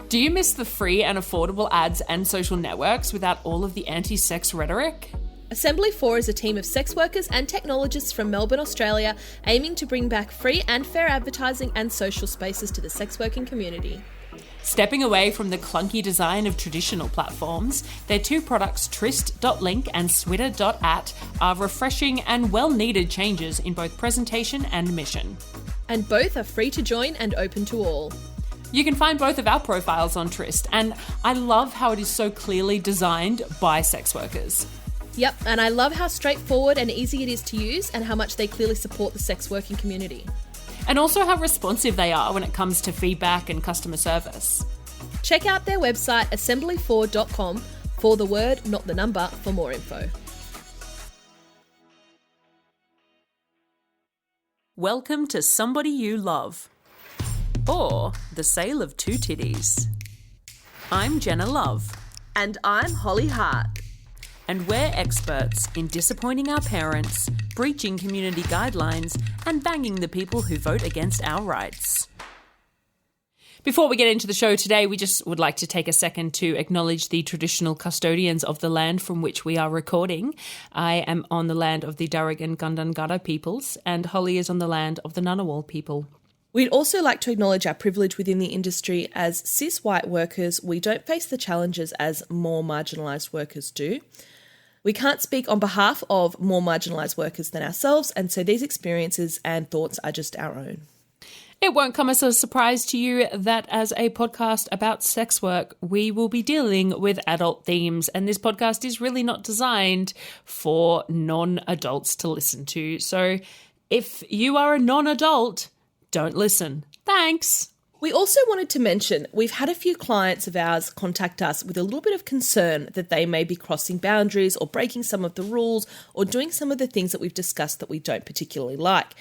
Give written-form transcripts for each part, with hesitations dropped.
Do you miss the free and affordable ads and social networks without all of the anti-sex rhetoric? Assembly 4 is a team of sex workers and technologists from Melbourne, Australia, aiming to bring back free and fair advertising and social spaces to the sex working community. Stepping away from the clunky design of traditional platforms, their two products, Tryst.link and Switter.at, are refreshing and well-needed changes in both presentation and mission. And both are free to join and open to all. You can find both of our profiles on Tryst, and I love how it is so clearly designed by sex workers. Yep, and I love how straightforward and easy it is to use and how much they clearly support the sex working community. And also how responsive they are when it comes to feedback and customer service. Check out their website assembly4.com for the word, not the number, for more info. Welcome to Somebody You Love, or The Sale of Two Titties. I'm Jenna Love. And I'm Holly Hart. And we're experts in disappointing our parents, breaching community guidelines, and banging the people who vote against our rights. Before we get into the show today, we just would like to take a second to acknowledge the traditional custodians of the land from which we are recording. I am on the land of the Darug Gundungurra peoples, and Holly is on the land of the Ngunnawal people. We'd also like to acknowledge our privilege within the industry. As cis white workers, we don't face the challenges as more marginalised workers do. We can't speak on behalf of more marginalised workers than ourselves, and so these experiences and thoughts are just our own. It won't come as a surprise to you that as a podcast about sex work, we will be dealing with adult themes, and this podcast is really not designed for non-adults to listen to. So if you are a non-adult, don't listen. Thanks. We also wanted to mention we've had a few clients of ours contact us with a little bit of concern that they may be crossing boundaries or breaking some of the rules or doing some of the things that we've discussed that we don't particularly like.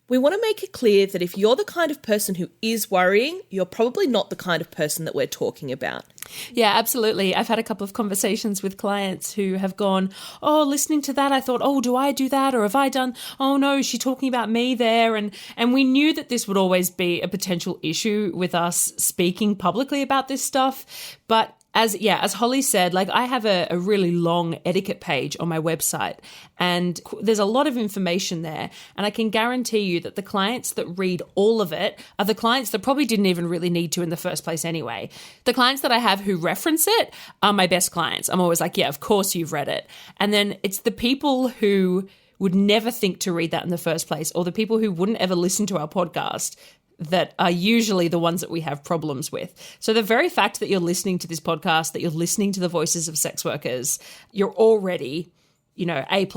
We want to make it clear that if you're the kind of person who is worrying, you're probably not the kind of person that we're talking about. Yeah, absolutely. I've had a couple of conversations with clients who have gone, oh, listening to that, I thought, oh, do I do that? Or have I done, oh no, is she talking about me there? And we knew that this would always be a potential issue with us speaking publicly about this stuff. But as Holly said, like I have a really long etiquette page on my website and there's a lot of information there. And I can guarantee you that the clients that read all of it are the clients that probably didn't even really need to in the first place anyway. The clients that I have who reference it are my best clients. I'm always like, yeah, of course you've read it. And then it's the people who would never think to read that in the first place, or the people who wouldn't ever listen to our podcast, that are usually the ones that we have problems with. So the very fact that you're listening to this podcast, that you're listening to the voices of sex workers, you're already, A++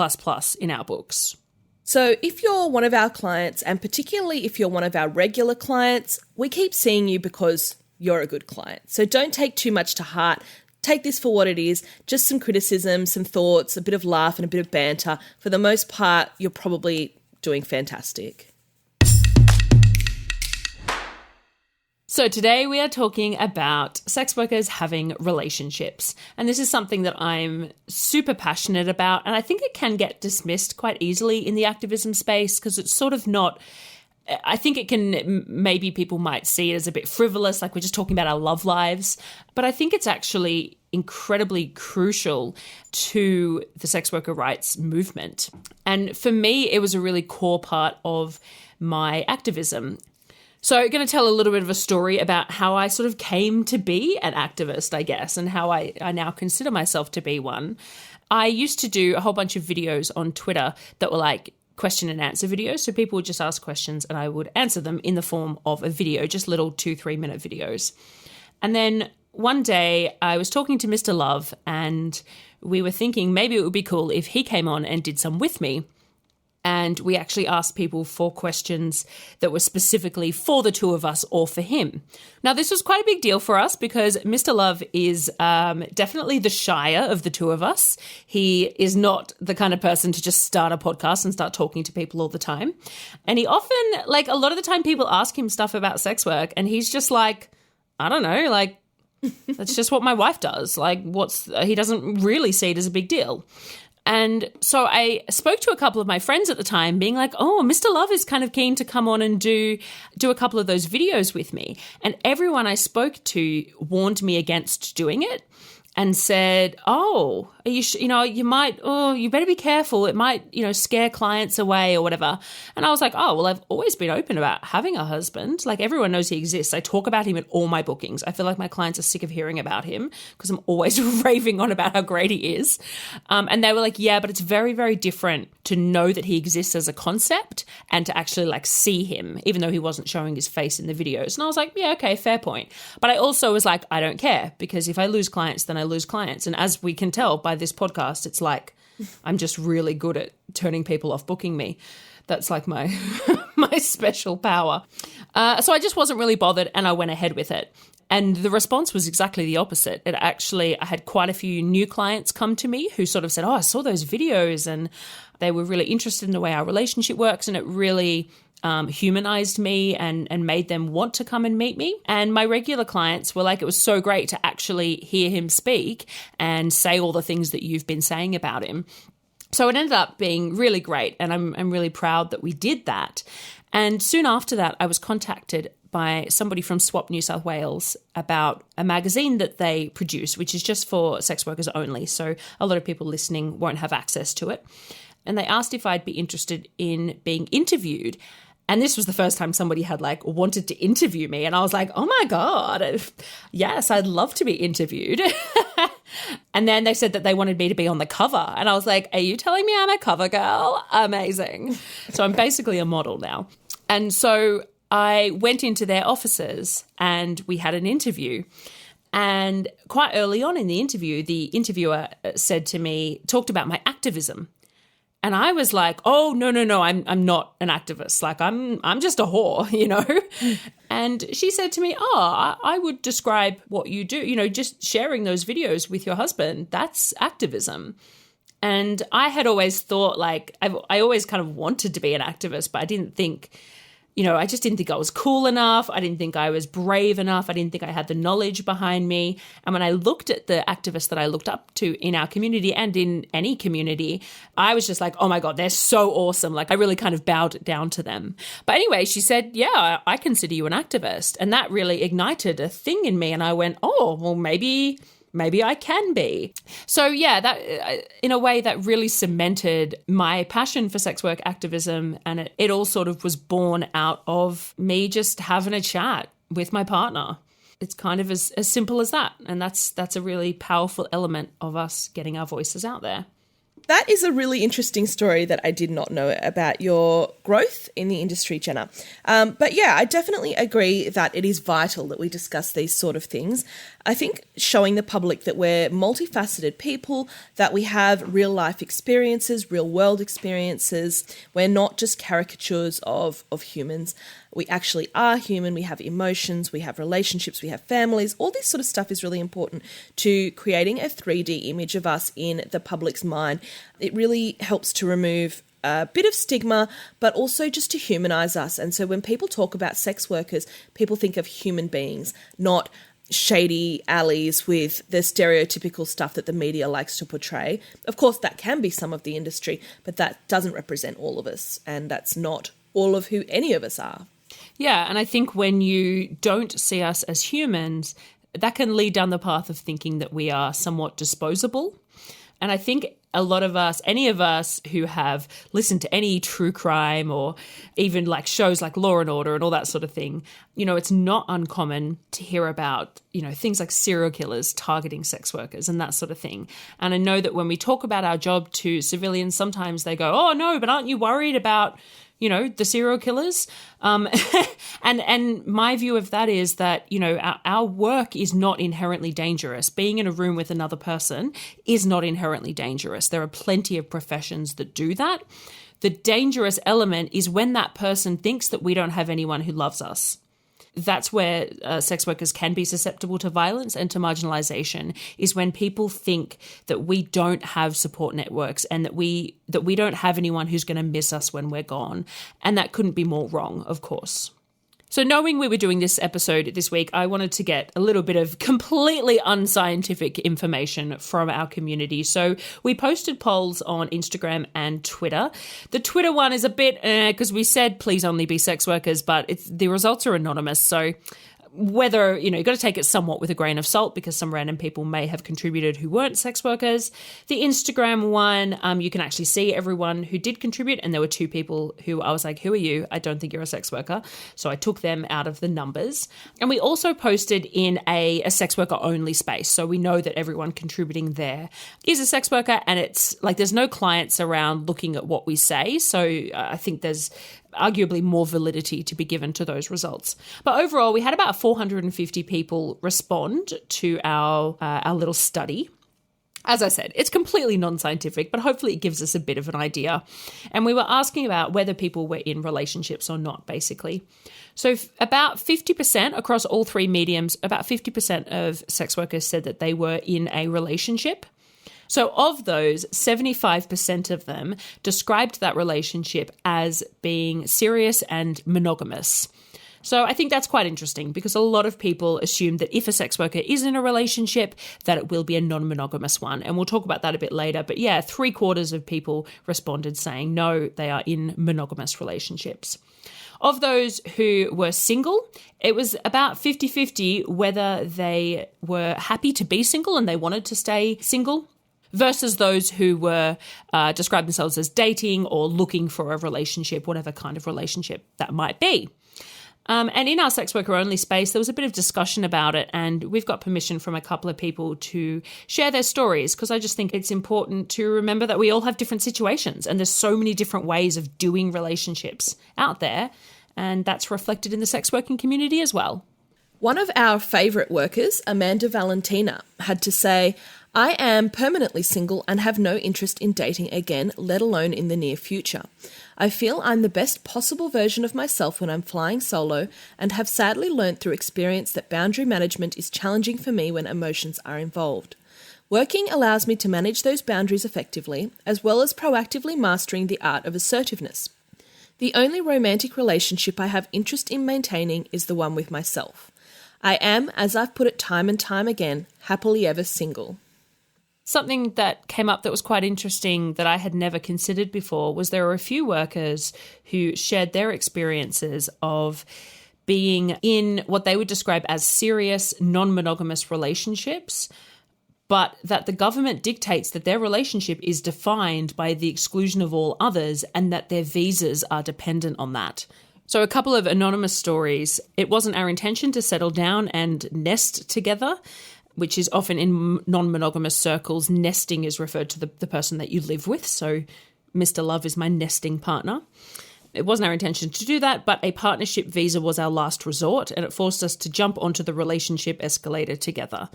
in our books. So if you're one of our clients, and particularly if you're one of our regular clients, we keep seeing you because you're a good client. So don't take too much to heart. Take this for what it is, just some criticism, some thoughts, a bit of laugh and a bit of banter. For the most part, you're probably doing fantastic. So today we are talking about sex workers having relationships. And this is something that I'm super passionate about. And I think it can get dismissed quite easily in the activism space because it's sort of not, I think it can, maybe people might see it as a bit frivolous, like we're just talking about our love lives. But I think it's actually incredibly crucial to the sex worker rights movement. And for me, it was a really core part of my activism. So I'm going to tell a little bit of a story about how I sort of came to be an activist, I guess, and how I now consider myself to be one. I used to do a whole bunch of videos on Twitter that were like question and answer videos. So people would just ask questions and I would answer them in the form of a video, just little 2-3 minute videos. And then one day I was talking to Mr. Love and we were thinking maybe it would be cool if he came on and did some with me. And we actually asked people for questions that were specifically for the two of us or for him. Now, this was quite a big deal for us because Mr. Love is definitely the shyer of the two of us. He is not the kind of person to just start a podcast and start talking to people all the time. And he often, like a lot of the time people ask him stuff about sex work and he's just like, I don't know, like, that's just what my wife does. Like, he doesn't really see it as a big deal. And so I spoke to a couple of my friends at the time being like, oh, Mr. Love is kind of keen to come on and do a couple of those videos with me. And everyone I spoke to warned me against doing it and said, oh, you better be careful. It might, scare clients away or whatever. And I was like, oh, well, I've always been open about having a husband. Like, everyone knows he exists. I talk about him in all my bookings. I feel like my clients are sick of hearing about him because I'm always raving on about how great he is. And they were like, yeah, but it's very, very different to know that he exists as a concept and to actually like see him, even though he wasn't showing his face in the videos. And I was like, yeah, okay, fair point. But I also was like, I don't care, because if I lose clients, then I lose clients. And as we can tell by this podcast, it's like I'm just really good at turning people off booking me. That's like my my special power. So I just wasn't really bothered, and I went ahead with it. And the response was exactly the opposite. I had quite a few new clients come to me who sort of said, oh, I saw those videos, and they were really interested in the way our relationship works, and it really humanized me and made them want to come and meet me. And my regular clients were like, it was so great to actually hear him speak and say all the things that you've been saying about him. So it ended up being really great, and I'm really proud that we did that. And soon after that, I was contacted by somebody from Swap New South Wales about a magazine that they produce, which is just for sex workers only. So a lot of people listening won't have access to it. And they asked if I'd be interested in being interviewed. And this was the first time somebody had like wanted to interview me. And I was like, oh my God, yes, I'd love to be interviewed. And then they said that they wanted me to be on the cover. And I was like, are you telling me I'm a cover girl? Amazing. So I'm basically a model now. And so I went into their offices and we had an interview. And quite early on in the interview, the interviewer said to me, talked about my activism. And I was like, oh, no, I'm not an activist. Like, I'm just a whore, And she said to me, oh, I would describe what you do, just sharing those videos with your husband, that's activism. And I had always thought, like, I always kind of wanted to be an activist, but I didn't think, I just didn't think I was cool enough. I didn't think I was brave enough. I didn't think I had the knowledge behind me. And when I looked at the activists that I looked up to in our community and in any community, I was just like, oh my God, they're so awesome. Like, I really kind of bowed down to them. But anyway, she said, yeah, I consider you an activist. And that really ignited a thing in me. And I went, oh, well, maybe I can be. So yeah, that in a way that really cemented my passion for sex work activism, and it all sort of was born out of me just having a chat with my partner. It's kind of as simple as that, and that's a really powerful element of us getting our voices out there. That is a really interesting story that I did not know about your growth in the industry, Jenna. But yeah, I definitely agree that it is vital that we discuss these sort of things. I think showing the public that we're multifaceted people, that we have real life experiences, real world experiences. We're not just caricatures of humans. We actually are human. We have emotions, we have relationships, we have families. All this sort of stuff is really important to creating a 3D image of us in the public's mind. It really helps to remove a bit of stigma, but also just to humanize us. And so when people talk about sex workers, people think of human beings, not shady alleys with the stereotypical stuff that the media likes to portray. Of course, that can be some of the industry, but that doesn't represent all of us. And that's not all of who any of us are. Yeah, and I think when you don't see us as humans, that can lead down the path of thinking that we are somewhat disposable. And I think a lot of us, any of us who have listened to any true crime or even like shows like Law and Order and all that sort of thing, it's not uncommon to hear about, things like serial killers targeting sex workers and that sort of thing. And I know that when we talk about our job to civilians, sometimes they go, oh no, but aren't you worried about the serial killers. And my view of that is that, our work is not inherently dangerous. Being in a room with another person is not inherently dangerous. There are plenty of professions that do that. The dangerous element is when that person thinks that we don't have anyone who loves us. That's where sex workers can be susceptible to violence and to marginalization, is when people think that we don't have support networks and that we don't have anyone who's going to miss us when we're gone. And that couldn't be more wrong, of course. So knowing we were doing this episode this week, I wanted to get a little bit of completely unscientific information from our community. So we posted polls on Instagram and Twitter. The Twitter one is a bit, because we said please only be sex workers, but the results are anonymous. So whether, you've got to take it somewhat with a grain of salt because some random people may have contributed who weren't sex workers. The Instagram one, you can actually see everyone who did contribute, and there were 2 people who I was like, who are you? I don't think you're a sex worker. So I took them out of the numbers. And we also posted in a sex worker only space. So we know that everyone contributing there is a sex worker, and it's like there's no clients around looking at what we say. So I think there's arguably more validity to be given to those results. But overall, we had about 450 people respond to our little study. As I said, it's completely non-scientific, but hopefully it gives us a bit of an idea. And we were asking about whether people were in relationships or not, basically. So about 50% across all 3 mediums, about 50% of sex workers said that they were in a relationship. So of those, 75% of them described that relationship as being serious and monogamous. So I think that's quite interesting because a lot of people assume that if a sex worker is in a relationship, that it will be a non-monogamous one. And we'll talk about that a bit later. But yeah, 3/4 of people responded saying no, they are in monogamous relationships. Of those who were single, it was about 50-50 whether they were happy to be single and they wanted to stay single, versus those who were described themselves as dating or looking for a relationship, whatever kind of relationship that might be. And in our sex worker only space, there was a bit of discussion about it, and we've got permission from a couple of people to share their stories because I just think it's important to remember that we all have different situations and there's so many different ways of doing relationships out there, and that's reflected in the sex working community as well. One of our favourite workers, Amanda Valentina, had to say, I am permanently single and have no interest in dating again, let alone in the near future. I feel I'm the best possible version of myself when I'm flying solo and have sadly learnt through experience that boundary management is challenging for me when emotions are involved. Working allows me to manage those boundaries effectively, as well as proactively mastering the art of assertiveness. The only romantic relationship I have interest in maintaining is the one with myself. I am, as I've put it time and time again, happily ever single. Something that came up that was quite interesting that I had never considered before was there were a few workers who shared their experiences of being in what they would describe as serious, non-monogamous relationships, but that the government dictates that their relationship is defined by the exclusion of all others and that their visas are dependent on that. So a couple of anonymous stories. It wasn't our intention to settle down and nest together, which is often in non-monogamous circles, nesting is referred to the person that you live with. So Mr. Love is my nesting partner. It wasn't our intention to do that, but a partnership visa was our last resort, and it forced us to jump onto the relationship escalator together.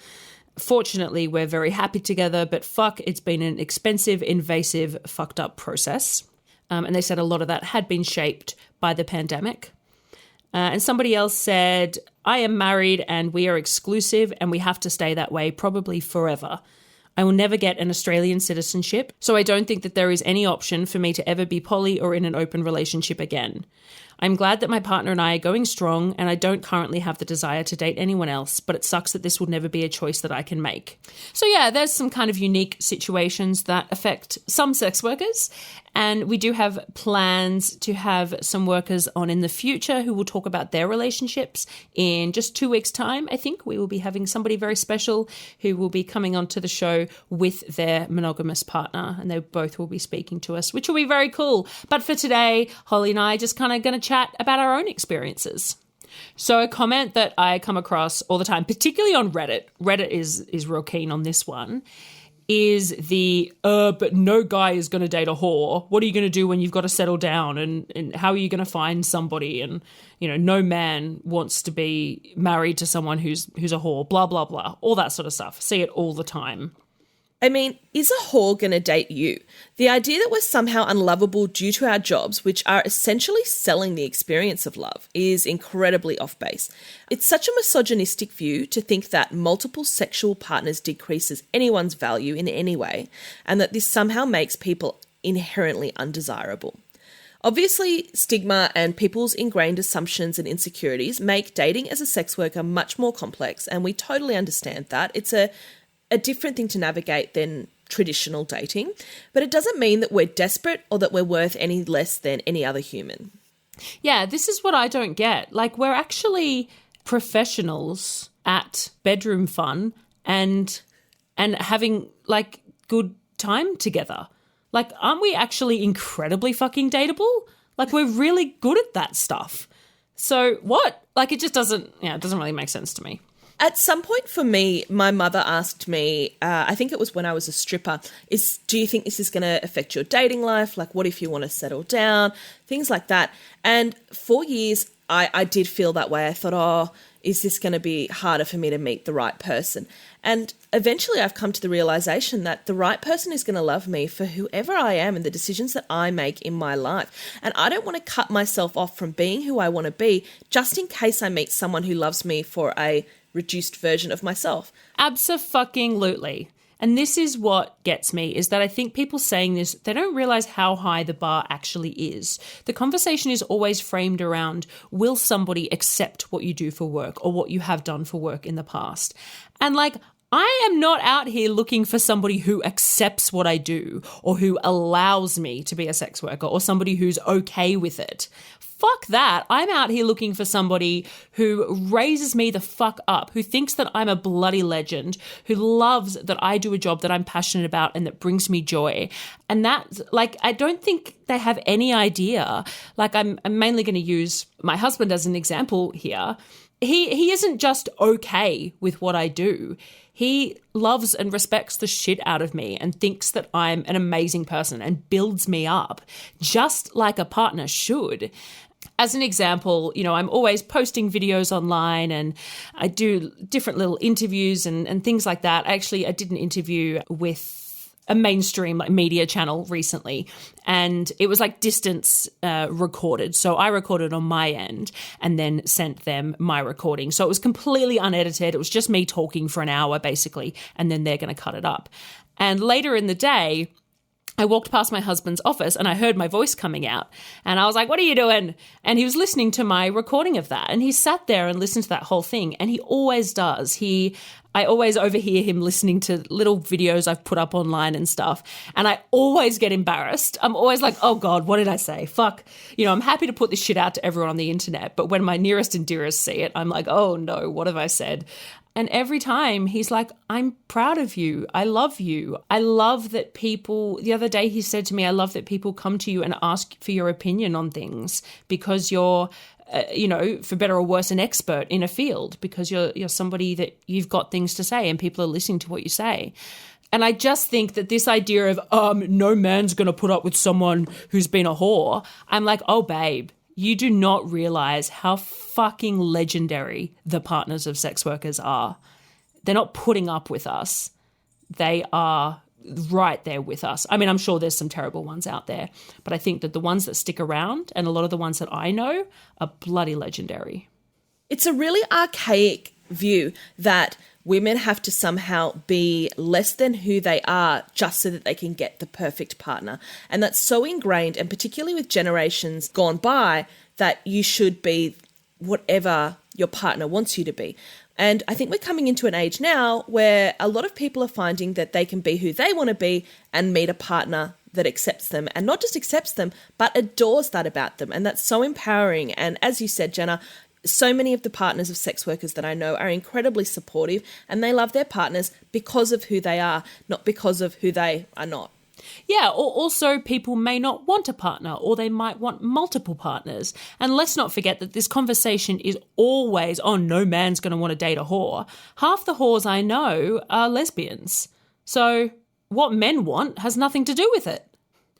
Fortunately, we're very happy together, but it's been an expensive, invasive, fucked up process. And they said a lot of that had been shaped by the pandemic. And somebody else said, I am married and we are exclusive and we have to stay that way probably forever. I will never get an Australian citizenship, so I don't think that there is any option for me to ever be poly or in an open relationship again. I'm glad that my partner and I are going strong and I don't currently have the desire to date anyone else, but it sucks that this will never be a choice that I can make. So yeah, there's some kind of unique situations that affect some sex workers, and we do have plans to have some workers on in the future who will talk about their relationships in just 2 weeks' time. I think we will be having somebody very special who will be coming onto the show with their monogamous partner, and they both will be speaking to us, which will be very cool. But for today, Holly and I are just kind of going to chat about our own experiences. So a comment that I come across all the time, particularly on Reddit is real keen on this one, is but no guy is going to date a whore. What are you going to do when you've got to settle down, and how are you going to find somebody? And, no man wants to be married to someone who's a whore, blah, blah, blah, all that sort of stuff. See it all the time. I mean, is a whore going to date you? The idea that we're somehow unlovable due to our jobs, which are essentially selling the experience of love, is incredibly off base. It's such a misogynistic view to think that multiple sexual partners decreases anyone's value in any way, and that this somehow makes people inherently undesirable. Obviously, stigma and people's ingrained assumptions and insecurities make dating as a sex worker much more complex, and we totally understand that. It's a different thing to navigate than traditional dating, but it doesn't mean that we're desperate or that we're worth any less than any other human. Yeah, this is what I don't get. Like, we're actually professionals at bedroom fun and having, like, good time together. Like, aren't we actually incredibly fucking dateable? Like, we're really good at that stuff. So what? Like, it just doesn't, it doesn't really make sense to me. At some point for me, my mother asked me, I think it was when I was a stripper, do you think this is going to affect your dating life? Like, what if you want to settle down? Things like that. And for years, I did feel that way. I thought, is this going to be harder for me to meet the right person? And eventually I've come to the realization that the right person is going to love me for whoever I am and the decisions that I make in my life. And I don't want to cut myself off from being who I want to be just in case I meet someone who loves me for a reduced version of myself. Abso-fucking-lutely. And this is what gets me, is that I think people saying this, they don't realize how high the bar actually is. The conversation is always framed around, will somebody accept what you do for work or what you have done for work in the past? And like, I am not out here looking for somebody who accepts what I do or who allows me to be a sex worker or somebody who's okay with it. Fuck that. I'm out here looking for somebody who raises me the fuck up, who thinks that I'm a bloody legend, who loves that I do a job that I'm passionate about and that brings me joy. And that, like, I don't think they have any idea. Like, I'm mainly going to use my husband as an example here. He isn't just okay with what I do. He loves and respects the shit out of me and thinks that I'm an amazing person and builds me up, just like a partner should. As an example, I'm always posting videos online and I do different little interviews and things like that. Actually, I did an interview with a mainstream media channel recently, and it was like distance recorded. So I recorded on my end and then sent them my recording. So it was completely unedited. It was just me talking for an hour basically, and then they're going to cut it up. And later in the day, I walked past my husband's office and I heard my voice coming out and I was like, what are you doing? And he was listening to my recording of that, and he sat there and listened to that whole thing, and he always does. I always overhear him listening to little videos I've put up online and stuff, and I always get embarrassed. I'm always like, oh God, what did I say? Fuck. I'm happy to put this shit out to everyone on the internet, but when my nearest and dearest see it, I'm like, oh no, what have I said? And every time he's like, I'm proud of you. I love you. I love that people, the other day he said to me, I love that people come to you and ask for your opinion on things because you're, for better or worse, an expert in a field, because you're somebody that you've got things to say and people are listening to what you say. And I just think that this idea of, no man's going to put up with someone who's been a whore. I'm like, oh, babe, you do not realize how fucking legendary the partners of sex workers are. They're not putting up with us. They are right there with us. I mean, I'm sure there's some terrible ones out there, but I think that the ones that stick around and a lot of the ones that I know are bloody legendary. It's a really archaic view that women have to somehow be less than who they are just so that they can get the perfect partner. And that's so ingrained, and particularly with generations gone by, that you should be whatever your partner wants you to be. And I think we're coming into an age now where a lot of people are finding that they can be who they want to be and meet a partner that accepts them, and not just accepts them, but adores that about them. And that's so empowering. And as you said, Jenna, so many of the partners of sex workers that I know are incredibly supportive, and they love their partners because of who they are, not because of who they are not. Yeah, or also people may not want a partner, or they might want multiple partners. And let's not forget that this conversation is always, oh, no man's going to want to date a whore. Half the whores I know are lesbians. So what men want has nothing to do with it.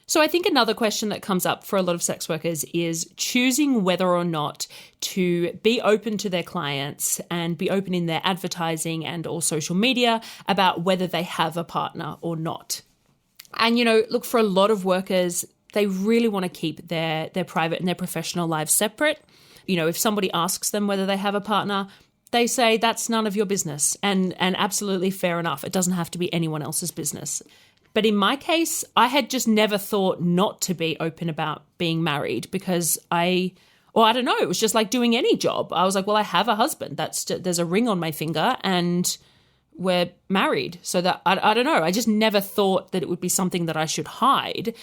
So I think another question that comes up for a lot of sex workers is choosing whether or not to be open to their clients and be open in their advertising and or social media about whether they have a partner or not. And, look, for a lot of workers, they really want to keep their private and their professional lives separate. If somebody asks them whether they have a partner, they say that's none of your business, and absolutely fair enough. It doesn't have to be anyone else's business. But in my case, I had just never thought not to be open about being married because I don't know, it was just like doing any job. I was like, well, I have a husband. There's a ring on my finger and we're married. So that, I don't know, I just never thought that it would be something that I should hide.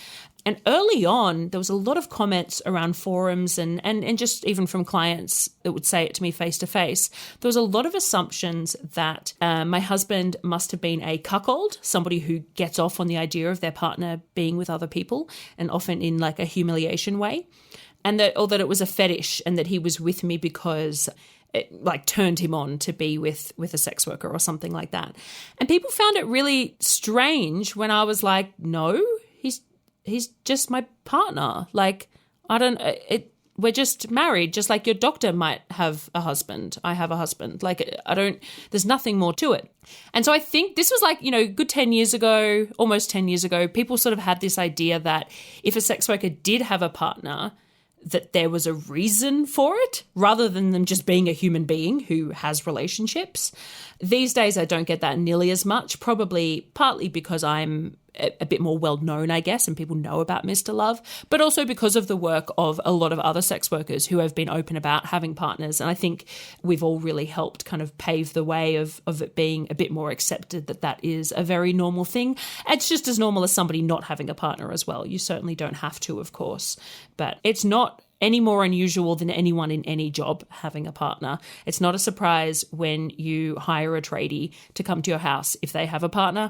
And early on, there was a lot of comments around forums and just even from clients that would say it to me face to face. There was a lot of assumptions that my husband must have been a cuckold, somebody who gets off on the idea of their partner being with other people and often in like a humiliation way. And that it was a fetish and that he was with me because it like turned him on to be with a sex worker or something like that. And people found it really strange when I was like, no, he's just my partner. Like, we're just married, just like your doctor might have a husband. I have a husband. Like, there's nothing more to it. And so I think this was like, good 10 years ago, almost 10 years ago, people sort of had this idea that if a sex worker did have a partner, that there was a reason for it rather than them just being a human being who has relationships. These days, I don't get that nearly as much, probably partly because I'm a bit more well-known, I guess, and people know about Mr. Love, but also because of the work of a lot of other sex workers who have been open about having partners. And I think we've all really helped kind of pave the way of it being a bit more accepted that is a very normal thing. It's just as normal as somebody not having a partner as well. You certainly don't have to, of course, but it's not any more unusual than anyone in any job having a partner. It's not a surprise when you hire a tradie to come to your house if they have a partner,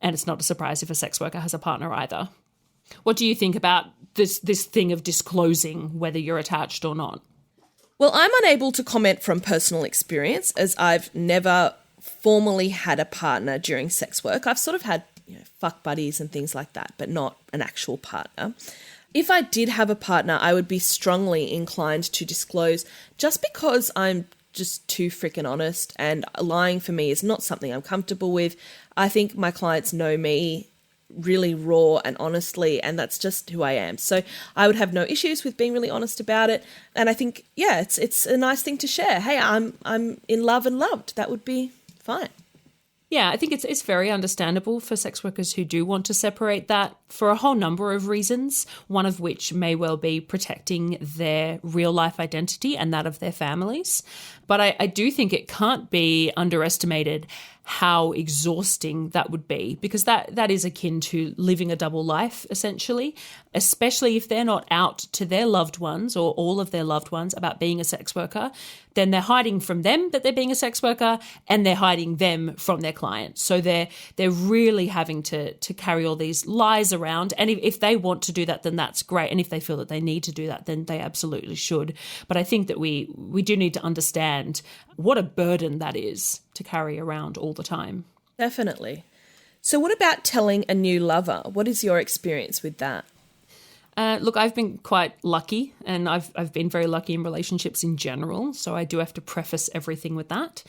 and it's not a surprise if a sex worker has a partner either. What do you think about this thing of disclosing whether you're attached or not? Well, I'm unable to comment from personal experience as I've never formally had a partner during sex work. I've sort of had fuck buddies and things like that, but not an actual partner. If I did have a partner, I would be strongly inclined to disclose just because I'm just too freaking honest, and lying for me is not something I'm comfortable with. I think my clients know me really raw and honestly, and that's just who I am. So I would have no issues with being really honest about it. And I think, it's a nice thing to share. Hey, I'm in love and loved. That would be fine. Yeah, I think it's very understandable for sex workers who do want to separate that for a whole number of reasons, one of which may well be protecting their real life identity and that of their families. But I do think it can't be underestimated how exhausting that would be, because that is akin to living a double life, essentially, especially if they're not out to their loved ones or all of their loved ones about being a sex worker. Then they're hiding from them that they're being a sex worker, and they're hiding them from their clients. So they're really having to carry all these lies around. And if they want to do that, then that's great. And if they feel that they need to do that, then they absolutely should. But I think that we do need to understand what a burden that is to carry around all the time. Definitely. So what about telling a new lover? What is your experience with that? Look, I've been quite lucky, and I've been very lucky in relationships in general, so I do have to preface everything with that.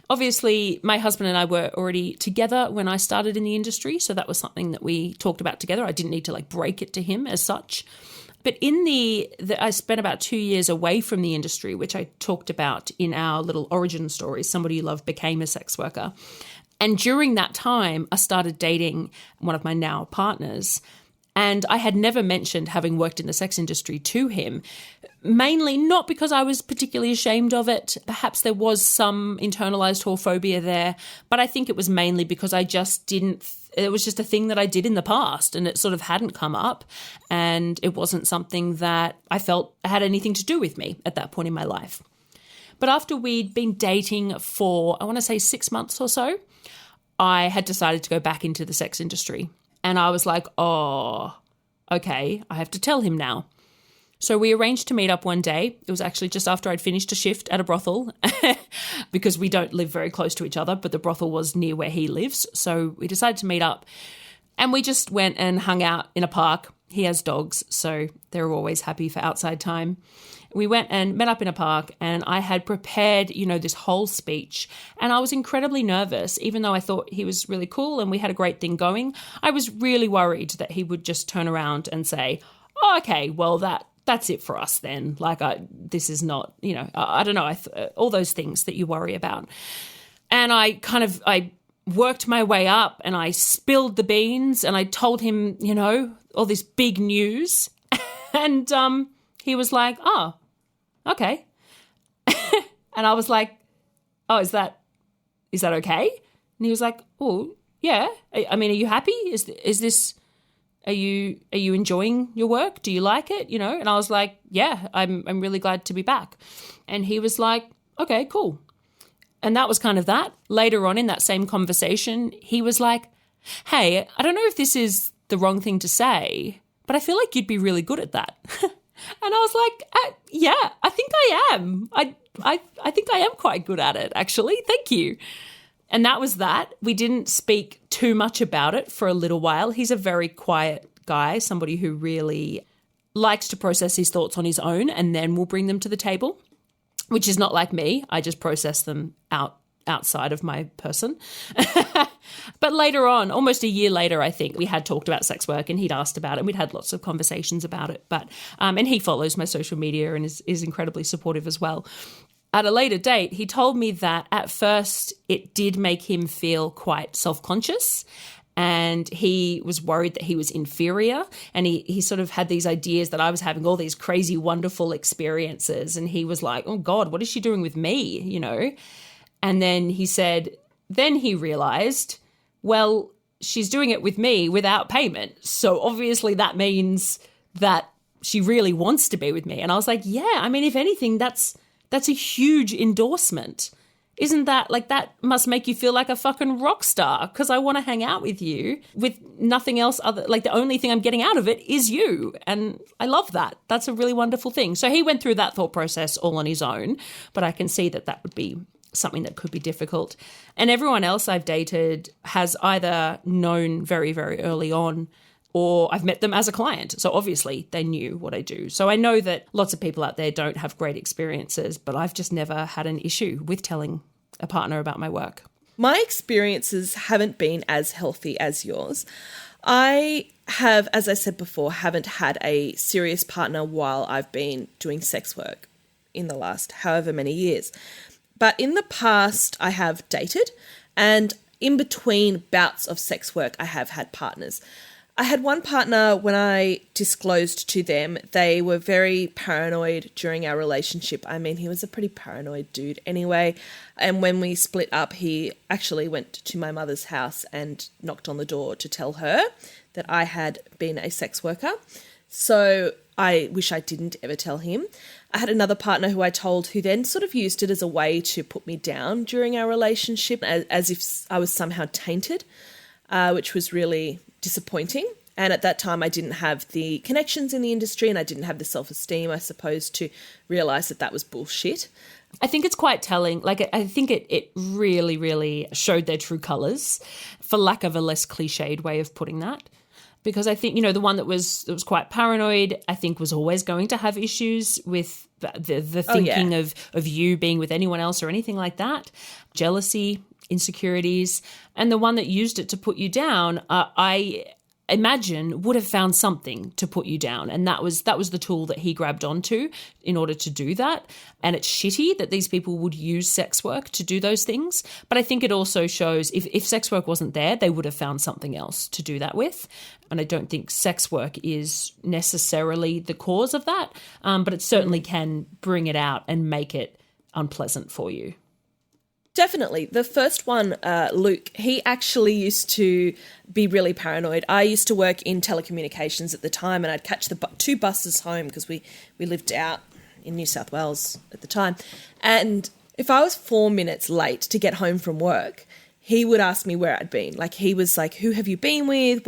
Obviously, my husband and I were already together when I started in the industry, so that was something that we talked about together. I didn't need to break it to him as such. But I spent about 2 years away from the industry, which I talked about in our little origin story. Somebody you love became a sex worker. And during that time, I started dating one of my now partners. And I had never mentioned having worked in the sex industry to him, mainly not because I was particularly ashamed of it. Perhaps there was some internalized whorephobia there, but I think it was mainly because I just didn't. It was just a thing that I did in the past, and it sort of hadn't come up, and it wasn't something that I felt had anything to do with me at that point in my life. But after we'd been dating for, I want to say 6 months or so, I had decided to go back into the sex industry. And I was like, oh, okay, I have to tell him now. So we arranged to meet up one day. It was actually just after I'd finished a shift at a brothel because we don't live very close to each other, but the brothel was near where he lives. So we decided to meet up, and we just went and hung out in a park. He has dogs, so they're always happy for outside time. We went and met up in a park, and I had prepared, this whole speech, and I was incredibly nervous. Even though I thought he was really cool and we had a great thing going, I was really worried that he would just turn around and say, oh, okay, well, that's it for us then. This is not, I don't know, all those things that you worry about. And I worked my way up and I spilled the beans and I told him, all this big news. And he was like, oh, okay. And I was like, oh, is that okay? And he was like, oh, yeah. I mean, are you happy? Is this, are you enjoying your work? Do you like it? And I was like, yeah, I'm really glad to be back. And he was like, okay, cool. And that was kind of that. Later on in that same conversation, he was like, hey, I don't know if this is the wrong thing to say, but I feel like you'd be really good at that. And I was like, yeah, I think I am. I think I am quite good at it, actually. Thank you. And that was that. We didn't speak too much about it for a little while. He's a very quiet guy, somebody who really likes to process his thoughts on his own and then will bring them to the table, which is not like me. I just process them outside of my person. But later on, almost a year later, I think, we had talked about sex work and he'd asked about it and we'd had lots of conversations about it. But and he follows my social media and is incredibly supportive as well. At a later date, he told me that at first it did make him feel quite self-conscious and he was worried that he was inferior and he sort of had these ideas that I was having all these crazy, wonderful experiences and he was like, oh, God, what is she doing with me, And then he said, then he realized, well, she's doing it with me without payment. So obviously that means that she really wants to be with me. And I was like, yeah, I mean, if anything, that's a huge endorsement. Isn't that like that must make you feel like a fucking rock star because I want to hang out with you with nothing else other like the only thing I'm getting out of it is you. And I love that. That's a really wonderful thing. So he went through that thought process all on his own, but I can see that would be something that could be difficult. And everyone else I've dated has either known very, very early on or I've met them as a client. So obviously they knew what I do. So I know that lots of people out there don't have great experiences, but I've just never had an issue with telling a partner about my work. My experiences haven't been as healthy as yours. I have, as I said before, haven't had a serious partner while I've been doing sex work in the last however many years. But in the past, I have dated, and in between bouts of sex work, I have had partners. I had one partner when I disclosed to them, they were very paranoid during our relationship. I mean, he was a pretty paranoid dude anyway. And when we split up, he actually went to my mother's house and knocked on the door to tell her that I had been a sex worker. So I wish I didn't ever tell him. I had another partner who I told who then sort of used it as a way to put me down during our relationship as if I was somehow tainted, which was really disappointing. And at that time, I didn't have the connections in the industry and I didn't have the self-esteem, I suppose, to realise that was bullshit. I think it's quite telling. Like, I think it really, really showed their true colours, for lack of a less cliched way of putting that. Because I think, the one that was quite paranoid, I think was always going to have issues with the thinking of you being with anyone else or anything like that. Jealousy, insecurities. And the one that used it to put you down, I imagine would have found something to put you down. And that was the tool that he grabbed onto in order to do that. And it's shitty that these people would use sex work to do those things. But I think it also shows if sex work wasn't there, they would have found something else to do that with. And I don't think sex work is necessarily the cause of that. But it certainly can bring it out and make it unpleasant for you. Definitely. The first one, Luke, he actually used to be really paranoid. I used to work in telecommunications at the time and I'd catch the two buses home because we lived out in New South Wales at the time. And if I was 4 minutes late to get home from work, he would ask me where I'd been. Like, he was like, who have you been with?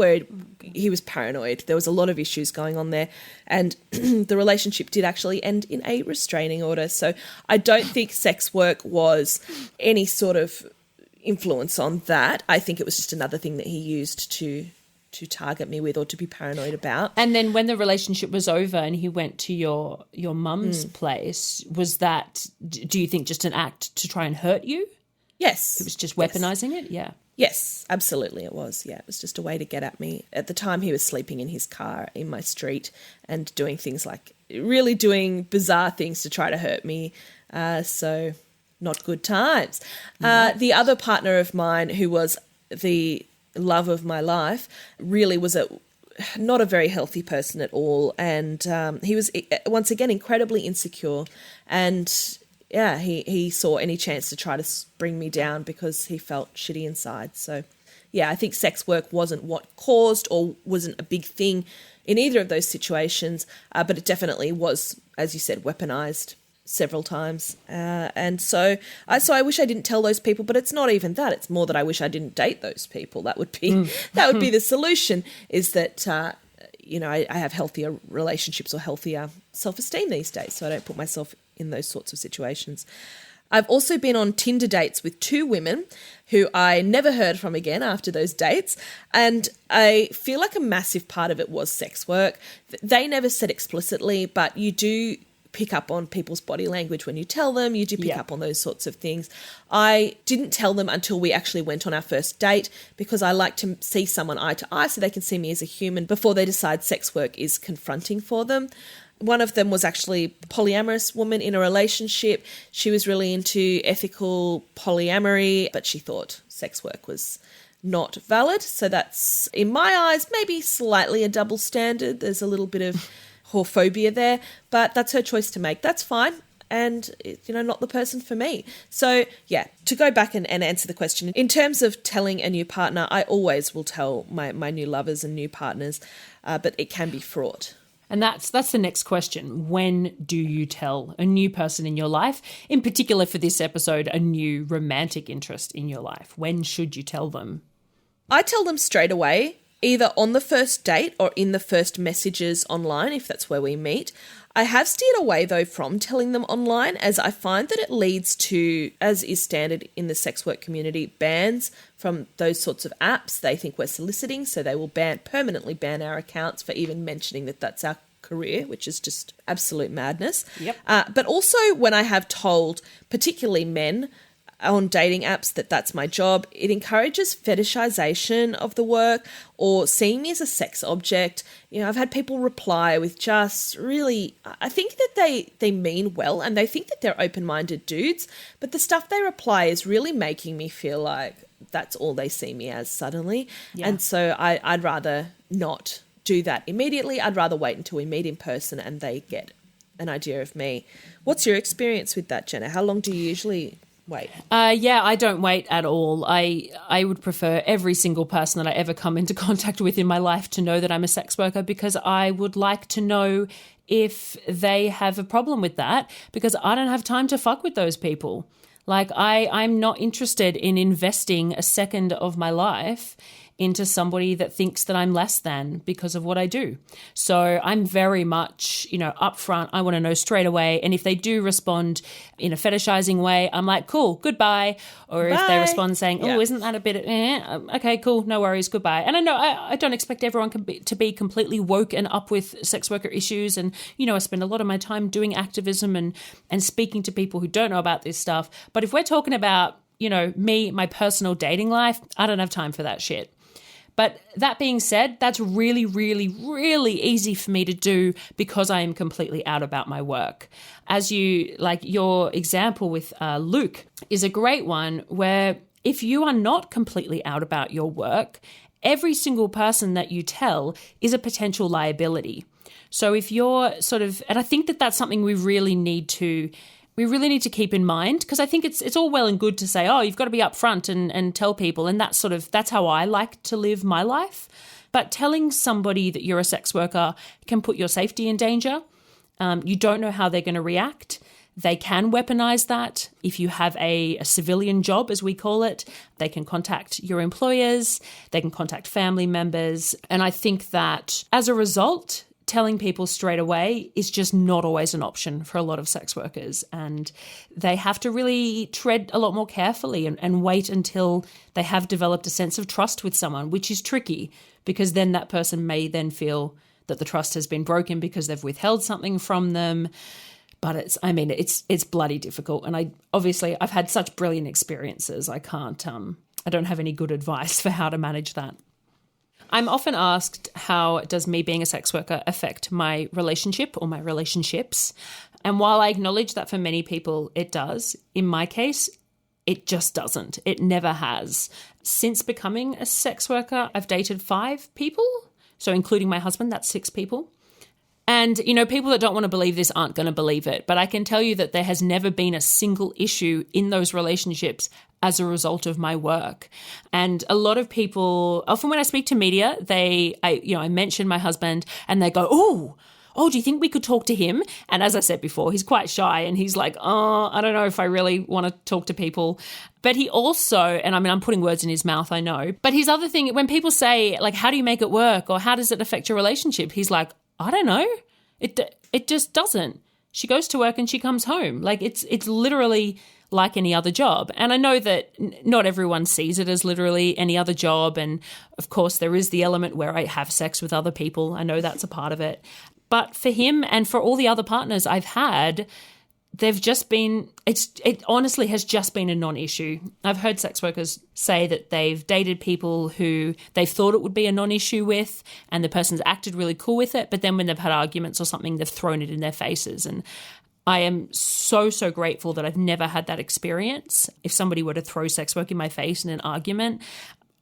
He was paranoid. There was a lot of issues going on there. And the relationship did actually end in a restraining order. So I don't think sex work was any sort of influence on that. I think it was just another thing that he used to target me with or to be paranoid about. And then when the relationship was over and he went to your mum's place, was that, do you think, just an act to try and hurt you? Yes. It was just weaponizing it? Yeah. Yes, absolutely it was. Yeah, it was just a way to get at me. At the time, he was sleeping in his car in my street and doing things like really doing bizarre things to try to hurt me. So not good times. The other partner of mine who was the love of my life, really was not a very healthy person at all. And he was, once again, incredibly insecure. And yeah, he saw any chance to try to bring me down because he felt shitty inside. So yeah, I think sex work wasn't what caused or wasn't a big thing in either of those situations, but it definitely was, as you said, weaponized several times. And so I wish I didn't tell those people, but it's not even that. It's more that I wish I didn't date those people. That would be the solution, is that, I have healthier relationships or healthier self-esteem these days, so I don't put myself in those sorts of situations. I've also been on Tinder dates with 2 women who I never heard from again after those dates, and I feel like a massive part of it was sex work. They never said explicitly, but you do pick up on people's body language when you tell them. You do pick up on those sorts of things. I didn't tell them until we actually went on our first date, because I like to see someone eye to eye so they can see me as a human before they decide sex work is confronting for them. One of them was actually a polyamorous woman in a relationship. She was really into ethical polyamory, but she thought sex work was not valid. So that's, in my eyes, maybe slightly a double standard. There's a little bit of whorephobia there, but that's her choice to make. That's fine. And, not the person for me. So, yeah, to go back and answer the question, in terms of telling a new partner, I always will tell my new lovers and new partners, but it can be fraught. And that's the next question. When do you tell a new person in your life, in particular for this episode, a new romantic interest in your life? When should you tell them? I tell them straight away, either on the first date or in the first messages online, if that's where we meet. I have steered away, though, from telling them online, as I find that it leads to, as is standard in the sex work community, bans from those sorts of apps. They think we're soliciting, so they will permanently ban our accounts for even mentioning that that's our career, which is just absolute madness. Yep. But also when I have told, particularly men, on dating apps that's my job, it encourages fetishization of the work or seeing me as a sex object. I've had people reply with just really, I think that they mean well and they think that they're open-minded dudes, but the stuff they reply is really making me feel like that's all they see me as suddenly. Yeah. And so I'd rather not do that immediately. I'd rather wait until we meet in person and they get an idea of me. What's your experience with that, Jenna? How long do you usually wait? I don't wait at all. I would prefer every single person that I ever come into contact with in my life to know that I'm a sex worker, because I would like to know if they have a problem with that, because I don't have time to fuck with those people. Like, I'm not interested in investing a second of my life into somebody that thinks that I'm less than because of what I do. So I'm very much, upfront. I want to know straight away. And if they do respond in a fetishizing way, I'm like, cool, goodbye. Or Bye. If they respond saying, isn't that a bit, okay, cool, no worries, goodbye. And I know I don't expect everyone to be completely woke and up with sex worker issues. And, I spend a lot of my time doing activism and speaking to people who don't know about this stuff. But if we're talking about, me, my personal dating life, I don't have time for that shit. But that being said, that's really, really, really easy for me to do because I am completely out about my work. As your example with Luke is a great one, where if you are not completely out about your work, every single person that you tell is a potential liability. So if you're and I think that that's something we really need to keep in mind, because I think it's all well and good to say, oh, you've got to be upfront and tell people. And that's how I like to live my life. But telling somebody that you're a sex worker can put your safety in danger. You don't know how they're going to react. They can weaponize that. If you have a civilian job, as we call it, they can contact your employers, they can contact family members. And I think that as a result, telling people straight away is just not always an option for a lot of sex workers. And they have to really tread a lot more carefully and wait until they have developed a sense of trust with someone, which is tricky, because then that person may then feel that the trust has been broken because they've withheld something from them. But it's bloody difficult. And I've had such brilliant experiences. I don't have any good advice for how to manage that. I'm often asked, how does me being a sex worker affect my relationship or my relationships? And while I acknowledge that for many people it does, in my case, It just doesn't. It never has. Since becoming a sex worker, I've dated 5 people. So including my husband, that's 6 people. And, people that don't want to believe this aren't going to believe it. But I can tell you that there has never been a single issue in those relationships as a result of my work. And a lot of people, often when I speak to media, I mention my husband and they go, oh, do you think we could talk to him? And as I said before, he's quite shy and he's like, I don't know if I really want to talk to people. But he also, and I'm putting words in his mouth, I know. But his other thing, when people say, like, how do you make it work? Or how does it affect your relationship? He's like, I don't know. It just doesn't. She goes to work and she comes home. Like, it's literally like any other job. And I know that not everyone sees it as literally any other job. And of course, there is the element where I have sex with other people. I know that's a part of it. But for him and for all the other partners I've had, they've just been, it honestly has just been a non-issue. I've heard sex workers say that they've dated people who they've thought it would be a non-issue with and the person's acted really cool with it. But then when they've had arguments or something, they've thrown it in their faces. And I am so, so grateful that I've never had that experience. If somebody were to throw sex work in my face in an argument,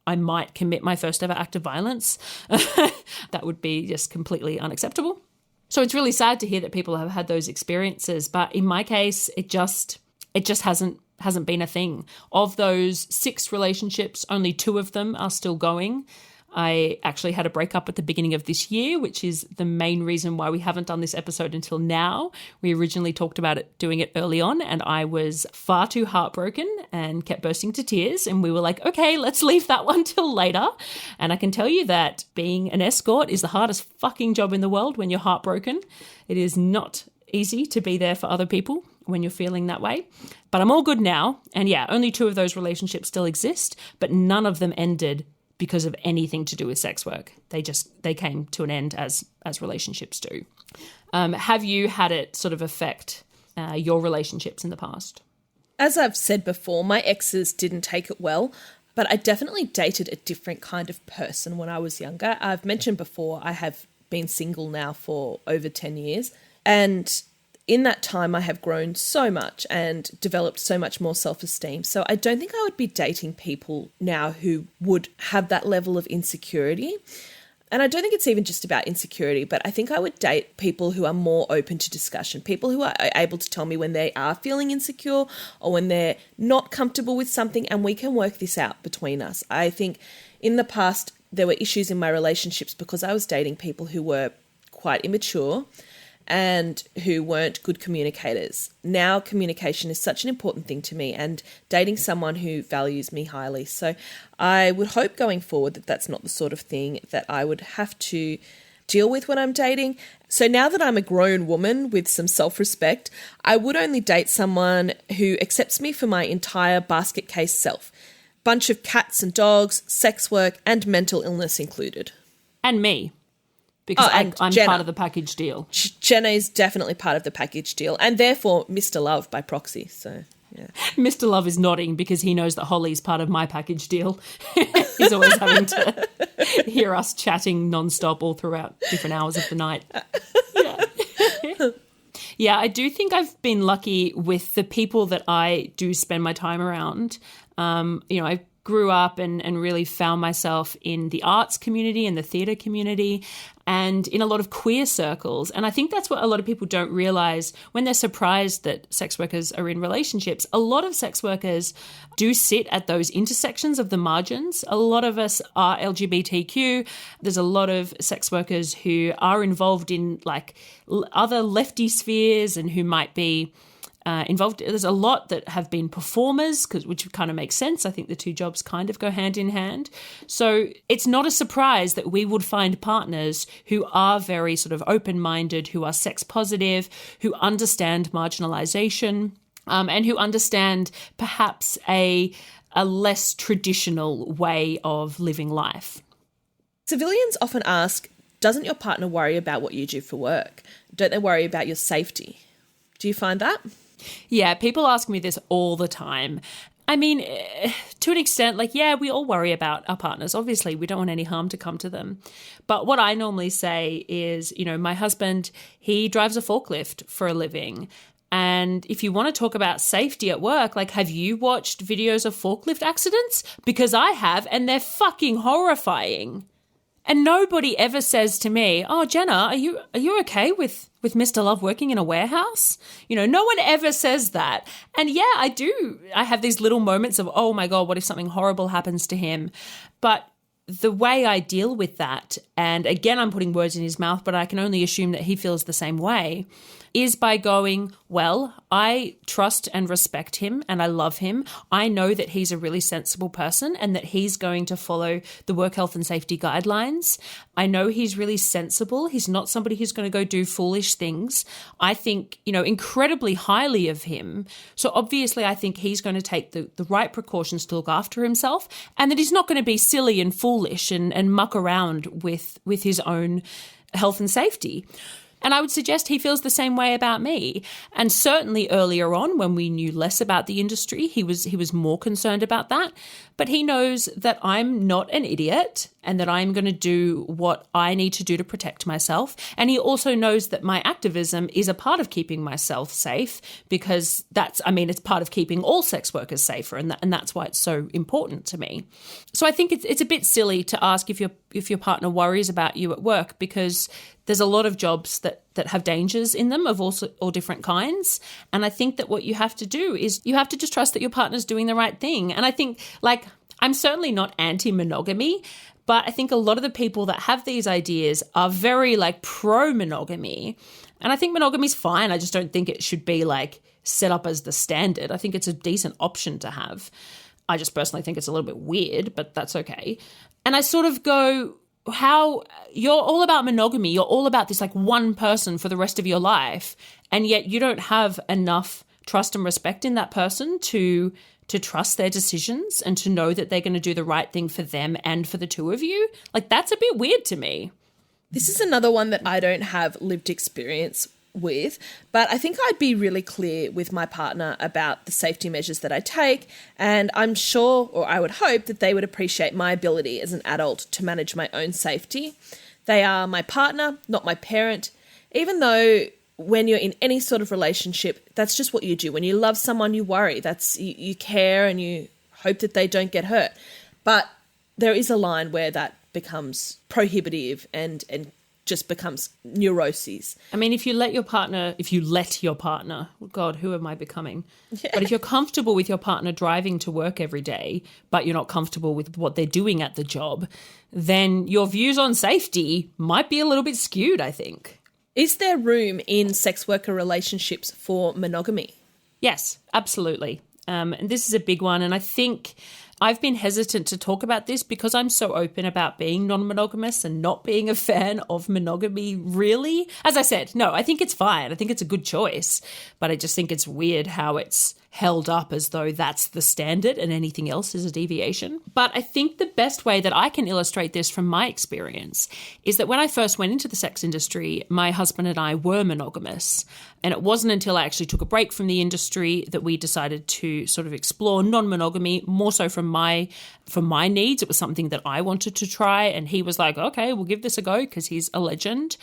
I might commit my first ever act of violence. That would be just completely unacceptable. So it's really sad to hear that people have had those experiences. But in my case, it just hasn't been a thing. Of those 6 relationships, only 2 of them are still going. I actually had a breakup at the beginning of this year, which is the main reason why we haven't done this episode until now. We originally talked about doing it early on, and I was far too heartbroken and kept bursting to tears. And we were like, okay, let's leave that one till later. And I can tell you that being an escort is the hardest fucking job in the world when you're heartbroken. It is not easy to be there for other people when you're feeling that way. But I'm all good now. And yeah, only 2 of those relationships still exist, but none of them ended because of anything to do with sex work. They came to an end as relationships do. Have you had it sort of affect your relationships in the past? As I've said before, my exes didn't take it well, but I definitely dated a different kind of person when I was younger. I've mentioned before I have been single now for over 10 years, and in that time, I have grown so much and developed so much more self-esteem. So I don't think I would be dating people now who would have that level of insecurity. And I don't think it's even just about insecurity, but I think I would date people who are more open to discussion, people who are able to tell me when they are feeling insecure or when they're not comfortable with something, and we can work this out between us. I think in the past, there were issues in my relationships because I was dating people who were quite immature and who weren't good communicators. Now communication is such an important thing to me, and dating someone who values me highly. So I would hope going forward that that's not the sort of thing that I would have to deal with when I'm dating. So now that I'm a grown woman with some self-respect, I would only date someone who accepts me for my entire basket case self. Bunch of cats and dogs, sex work, and mental illness included. And me. Because I'm Jenna. part of the package deal. Jenna is definitely part of the package deal, and therefore Mr. Love by proxy. So, yeah. Mr. Love is nodding because he knows that Holly's part of my package deal. He's always having to hear us chatting nonstop all throughout different hours of the night. Yeah. Yeah, I do think I've been lucky with the people that I do spend my time around. I grew up and really found myself in the arts community and the theatre community and in a lot of queer circles. And I think that's what a lot of people don't realise when they're surprised that sex workers are in relationships. A lot of sex workers do sit at those intersections of the margins. A lot of us are LGBTQ. There's a lot of sex workers who are involved in like other lefty spheres and who might be involved. There's a lot that have been performers, which kind of makes sense. I think the 2 jobs kind of go hand in hand. So it's not a surprise that we would find partners who are very sort of open-minded, who are sex positive, who understand marginalization, and who understand perhaps a less traditional way of living life. Civilians often ask, doesn't your partner worry about what you do for work? Don't they worry about your safety? Do you find that? Yeah, people ask me this all the time. I mean, to an extent, like, yeah, we all worry about our partners. Obviously, we don't want any harm to come to them. But what I normally say is, my husband, he drives a forklift for a living. And if you want to talk about safety at work, like, have you watched videos of forklift accidents? Because I have, and they're fucking horrifying. And nobody ever says to me, "Oh, Jenna, are you okay with Mr. Love working in a warehouse?" No one ever says that. And yeah, I do. I have these little moments of, oh my God, what if something horrible happens to him? But the way I deal with that, and again, I'm putting words in his mouth, but I can only assume that he feels the same way, is by going, well, I trust and respect him and I love him. I know that he's a really sensible person and that he's going to follow the work health and safety guidelines. I know he's really sensible. He's not somebody who's going to go do foolish things. I think, incredibly highly of him. So obviously I think he's going to take the right precautions to look after himself, and that he's not going to be silly and foolish and muck around with his own health and safety. And I would suggest he feels the same way about me. And certainly earlier on, when we knew less about the industry, he was more concerned about that. But he knows that I'm not an idiot and that I'm going to do what I need to do to protect myself. And he also knows that my activism is a part of keeping myself safe, because it's part of keeping all sex workers safer. And that's why it's so important to me. So I think it's a bit silly to ask if your partner worries about you at work, because there's a lot of jobs that have dangers in them of all different kinds. And I think that what you have to do is you have to just trust that your partner's doing the right thing. And I think, I'm certainly not anti-monogamy, but I think a lot of the people that have these ideas are very pro-monogamy. And I think monogamy's fine. I just don't think it should be set up as the standard. I think it's a decent option to have. I just personally think it's a little bit weird, but that's okay. And I sort of go, how you're all about monogamy, you're all about this one person for the rest of your life, and yet you don't have enough trust and respect in that person to trust their decisions and to know that they're going to do the right thing for them and for the two of you. That's a bit weird to me. This is another one that I don't have lived experience with, but I think I'd be really clear with my partner about the safety measures that I take, and I'm sure, or I would hope, that they would appreciate my ability as an adult to manage my own safety. They are my partner, not my parent, even though when you're in any sort of relationship, that's just what you do. When you love someone, you worry. You care and you hope that they don't get hurt. But there is a line where that becomes prohibitive and just becomes neuroses. If you let your partner, God, who am I becoming? Yeah. But if you're comfortable with your partner driving to work every day, but you're not comfortable with what they're doing at the job, then your views on safety might be a little bit skewed, I think. Is there room in sex worker relationships for monogamy? Yes, absolutely. And this is a big one. And I think I've been hesitant to talk about this because I'm so open about being non-monogamous and not being a fan of monogamy, really. As I said, no, I think it's fine. I think it's a good choice. But I just think it's weird how it's held up as though that's the standard and anything else is a deviation. But I think the best way that I can illustrate this from my experience is that when I first went into the sex industry, my husband and I were monogamous. And it wasn't until I actually took a break from the industry that we decided to sort of explore non-monogamy, more so from my needs. It was something that I wanted to try. And he was like, okay, we'll give this a go, because he's a legend.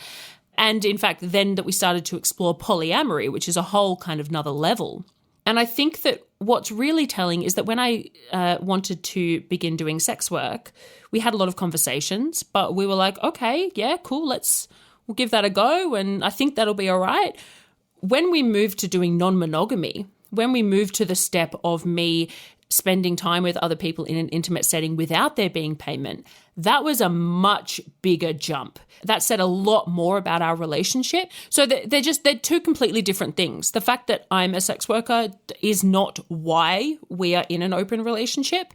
And in fact, then that we started to explore polyamory, which is a whole kind of another level. And I think that what's really telling is that when I wanted to begin doing sex work, we had a lot of conversations, but we were like, okay, yeah, cool, we'll give that a go, and I think that'll be all right. When we moved to doing non-monogamy, when we moved to the step of me spending time with other people in an intimate setting without there being payment, that was a much bigger jump. That said a lot more about our relationship. So they're two completely different things. The fact that I'm a sex worker is not why we are in an open relationship.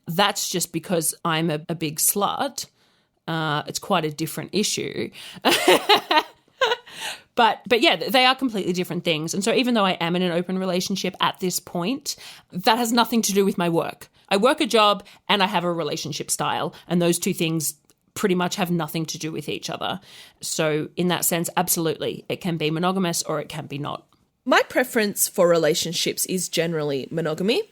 That's just because I'm a big slut. It's quite a different issue. But yeah, they are completely different things. And so even though I am in an open relationship at this point, that has nothing to do with my work. I work a job and I have a relationship style, and those two things pretty much have nothing to do with each other. So in that sense, absolutely, it can be monogamous or it can be not. My preference for relationships is generally monogamy.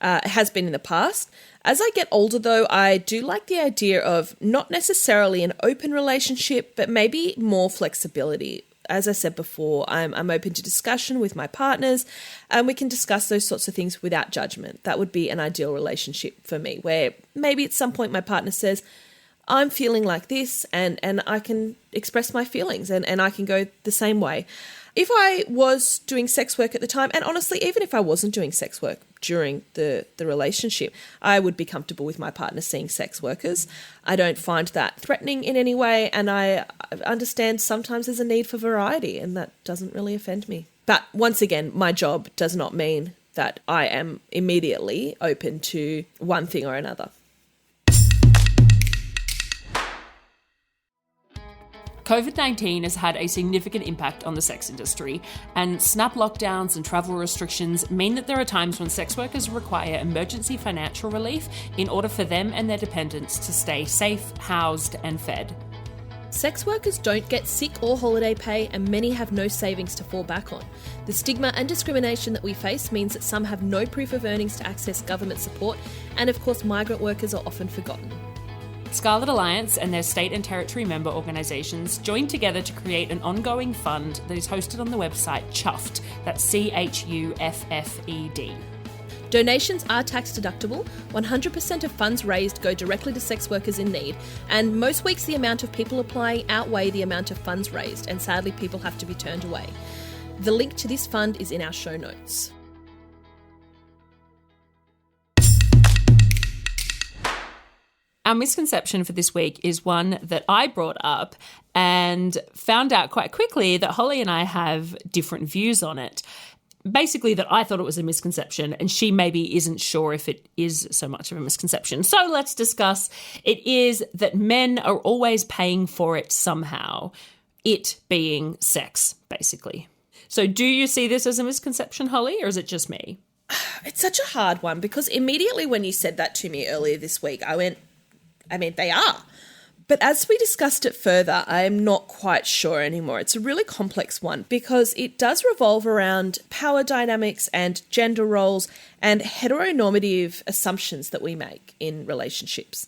It has been in the past. As I get older, though, I do like the idea of not necessarily an open relationship, but maybe more flexibility. as I said before, I'm open to discussion with my partners, and we can discuss those sorts of things without judgment. That would be an ideal relationship for me, where maybe at some point my partner says, I'm feeling like this, and I can express my feelings and I can go the same way. If I was doing sex work at the time, and honestly, even if I wasn't doing sex work during the relationship, I would be comfortable with my partner seeing sex workers. I don't find that threatening in any way, and I understand sometimes there's a need for variety, and that doesn't really offend me. But once again, my job does not mean that I am immediately open to one thing or another. COVID-19 has had a significant impact on the sex industry, and snap lockdowns and travel restrictions mean that there are times when sex workers require emergency financial relief in order for them and their dependents to stay safe, housed, and fed. Sex workers don't get sick or holiday pay, and many have no savings to fall back on. The stigma and discrimination that we face means that some have no proof of earnings to access government support, and of course migrant workers are often forgotten. Scarlet Alliance and their state and territory member organisations joined together to create an ongoing fund that is hosted on the website Chuffed, that's CHUFFED. Donations are tax deductible, 100% of funds raised go directly to sex workers in need, and most weeks the amount of people applying outweigh the amount of funds raised, and sadly people have to be turned away. The link to this fund is in our show notes. Our misconception for this week is one that I brought up and found out quite quickly that Holly and I have different views on it. Basically, that I thought it was a misconception and she maybe isn't sure if it is so much of a misconception. So let's discuss. It is that men are always paying for it somehow, it being sex, basically. So do you see this as a misconception, Holly, or is it just me? It's such a hard one because immediately when you said that to me earlier this week, they are. But as we discussed it further, I am not quite sure anymore. It's a really complex one because it does revolve around power dynamics and gender roles and heteronormative assumptions that we make in relationships.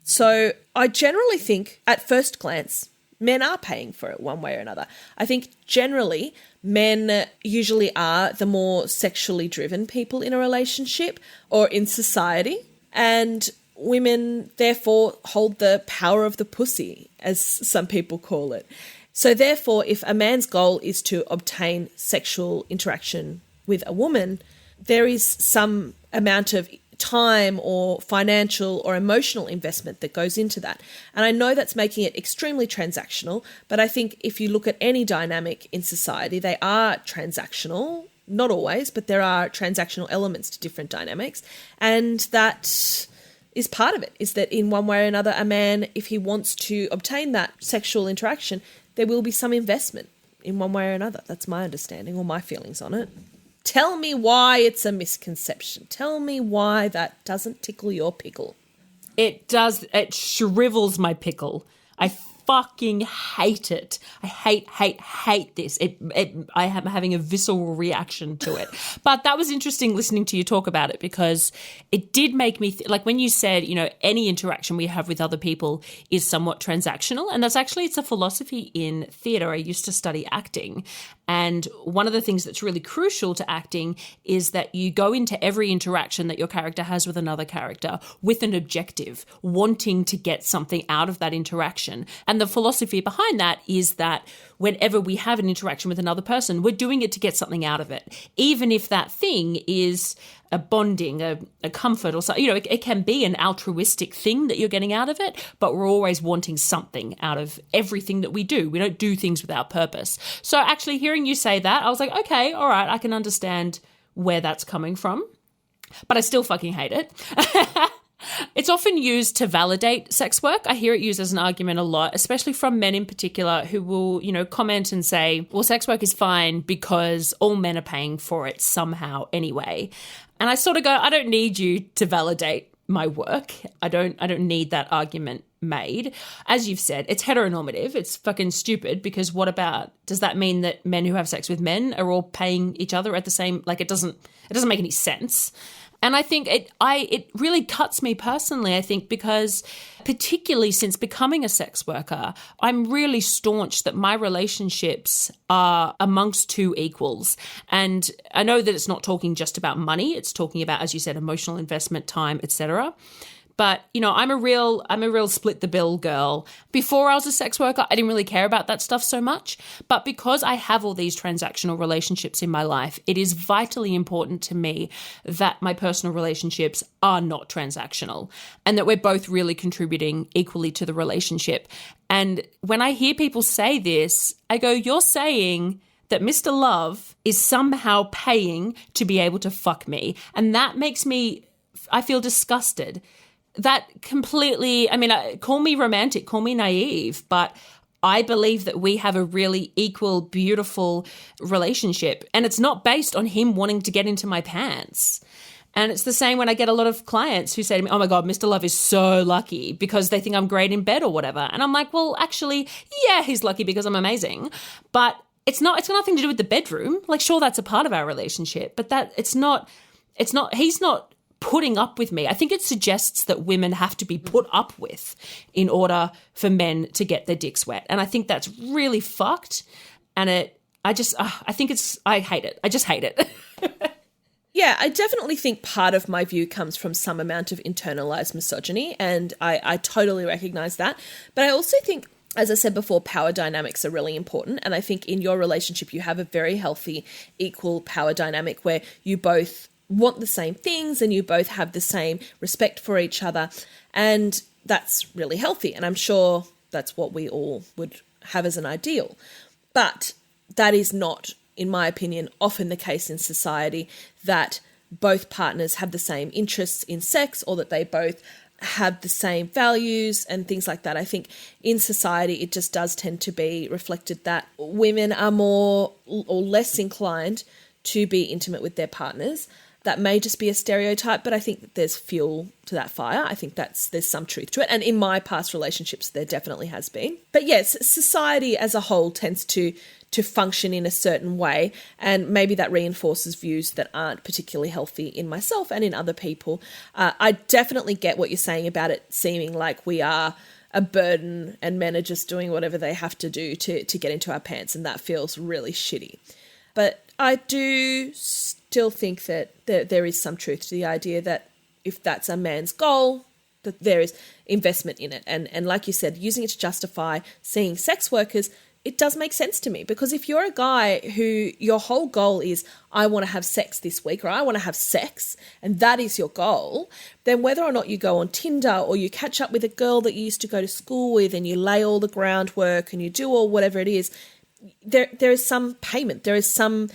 So I generally think at first glance, men are paying for it one way or another. I think generally men usually are the more sexually driven people in a relationship or in society, and women, therefore, hold the power of the pussy, as some people call it. So therefore, if a man's goal is to obtain sexual interaction with a woman, there is some amount of time or financial or emotional investment that goes into that. And I know that's making it extremely transactional, but I think if you look at any dynamic in society, they are transactional. Not always, but there are transactional elements to different dynamics. And that is part of it, is that in one way or another, a man, if he wants to obtain that sexual interaction, there will be some investment in one way or another. That's my understanding or my feelings on it. Tell me why it's a misconception. Tell me why that doesn't tickle your pickle. It does. It shrivels my pickle. I fucking hate it. I hate this. I am having a visceral reaction to it. But that was interesting listening to you talk about it because it did make me like when you said, any interaction we have with other people is somewhat transactional. And that's actually, it's a philosophy in theatre. I used to study acting. And one of the things that's really crucial to acting is that you go into every interaction that your character has with another character with an objective, wanting to get something out of that interaction. And the philosophy behind that is that whenever we have an interaction with another person, we're doing it to get something out of it. Even if that thing is a bonding, a comfort or something, it can be an altruistic thing that you're getting out of it, but we're always wanting something out of everything that we do. We don't do things without purpose. So actually hearing you say that, I was like, okay, all right, I can understand where that's coming from, but I still fucking hate it. It's often used to validate sex work. I hear it used as an argument a lot, especially from men in particular who will, comment and say, well, sex work is fine because all men are paying for it somehow anyway. And I sort of go, I don't need you to validate my work. I don't need that argument made. As you've said, it's heteronormative. It's fucking stupid because does that mean that men who have sex with men are all paying each other at the same, it doesn't make any sense. And I think it really cuts me personally, I think, because particularly since becoming a sex worker, I'm really staunch that my relationships are amongst two equals. And I know that it's not talking just about money. It's talking about, as you said, emotional investment, time, etc. But, you know, I'm a real split the bill girl. Before I was a sex worker, I didn't really care about that stuff so much. But because I have all these transactional relationships in my life, it is vitally important to me that my personal relationships are not transactional and that we're both really contributing equally to the relationship. And when I hear people say this, I go, you're saying that Mr. Love is somehow paying to be able to fuck me. And that makes me, I feel disgusted. That completely, I mean, call me romantic, call me naive, but I believe that we have a really equal, beautiful relationship. And it's not based on him wanting to get into my pants. And it's the same when I get a lot of clients who say to me, oh my God, Mr. Love is so lucky because they think I'm great in bed or whatever. And I'm like, well, actually, yeah, he's lucky because I'm amazing. But it's got nothing to do with the bedroom. Like, sure, that's a part of our relationship, but he's not putting up with me. I think it suggests that women have to be put up with in order for men to get their dicks wet. And I think that's really fucked. And I hate it. I just hate it. Yeah, I definitely think part of my view comes from some amount of internalized misogyny, and I totally recognize that. But I also think, as I said before, power dynamics are really important. And I think in your relationship, you have a very healthy, equal power dynamic where you both want the same things and you both have the same respect for each other. And that's really healthy. And I'm sure that's what we all would have as an ideal. But that is not, in my opinion, often the case in society, that both partners have the same interests in sex or that they both have the same values and things like that. I think in society it just does tend to be reflected that women are more or less inclined to be intimate with their partners. That may just be a stereotype, but I think there's fuel to that fire. I think there's some truth to it. And in my past relationships, there definitely has been. But yes, society as a whole tends to function in a certain way, and maybe that reinforces views that aren't particularly healthy in myself and in other people. I definitely get what you're saying about it seeming like we are a burden and men are just doing whatever they have to do to get into our pants, and that feels really shitty. But I do still think that there is some truth to the idea that if that's a man's goal, that there is investment in it. And like you said, using it to justify seeing sex workers, it does make sense to me, because if you're a guy who your whole goal is, I want to have sex this week, or I want to have sex, and that is your goal, then whether or not you go on Tinder or you catch up with a girl that you used to go to school with and you lay all the groundwork and you do all whatever it is, there is some payment, there is some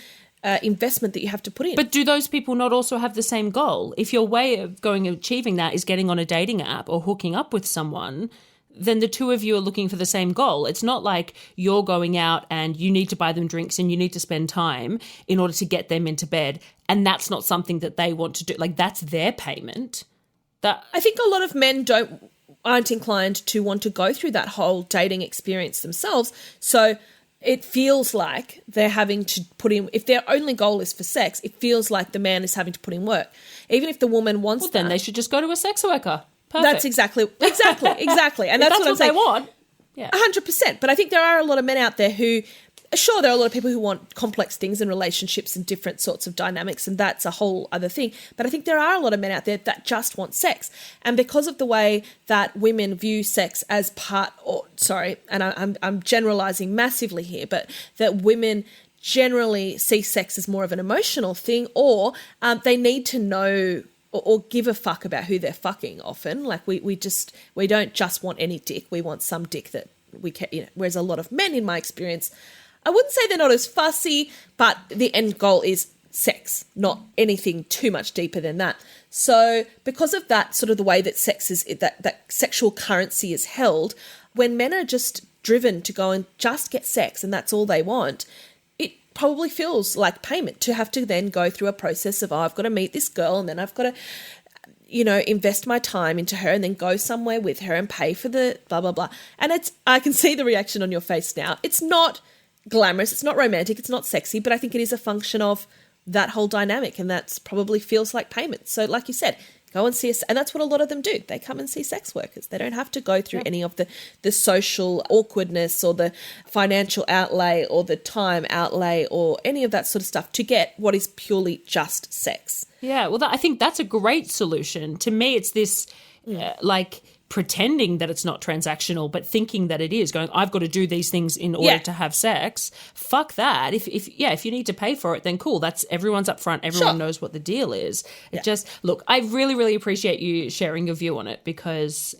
investment that you have to put in. But do those people not also have the same goal? If your way of going and achieving that is getting on a dating app or hooking up with someone, then the two of you are looking for the same goal. It's not like you're going out and you need to buy them drinks and you need to spend time in order to get them into bed, and that's not something that they want to do. Like, that's their payment. I think a lot of men aren't inclined to want to go through that whole dating experience themselves. So it feels like they're having to put in, if their only goal is for sex, it feels like the man is having to put in work. Even if the woman wants then they should just go to a sex worker. Perfect. That's exactly. And that's what I'm saying. They want. Yeah. 100%. But I think there are a lot of men out there who, sure, there are a lot of people who want complex things in relationships and different sorts of dynamics, and that's a whole other thing. But I think there are a lot of men out there that just want sex. And because of the way that women view sex as and I'm generalizing massively here, but that women generally see sex as more of an emotional thing, or they need to know or give a fuck about who they're fucking often. Like we don't just want any dick. We want some dick that we can, whereas a lot of men, in my experience, I wouldn't say they're not as fussy, but the end goal is sex, not anything too much deeper than that. So because of that, sort of the way that sex is, that sexual currency is held, when men are just driven to go and just get sex and that's all they want, it probably feels like payment to have to then go through a process of, I've got to meet this girl and then I've got to, invest my time into her and then go somewhere with her and pay for the blah, blah, blah. And I can see the reaction on your face now. It's not glamorous, it's not romantic, it's not sexy, but I think it is a function of that whole dynamic, and that's probably feels like payment. So like you said, go and see us. And that's what a lot of them do. They come and see sex workers. They don't have to go through any of the social awkwardness or the financial outlay or the time outlay or any of that sort of stuff to get what is purely just sex. Yeah, well, I think that's a great solution. To me, it's this like pretending that it's not transactional, but thinking that it is, going, I've got to do these things in order to have sex. Fuck that. If you need to pay for it, then cool. That's everyone's up front. Everyone knows what the deal is. It just, look, I really, really appreciate you sharing your view on it, because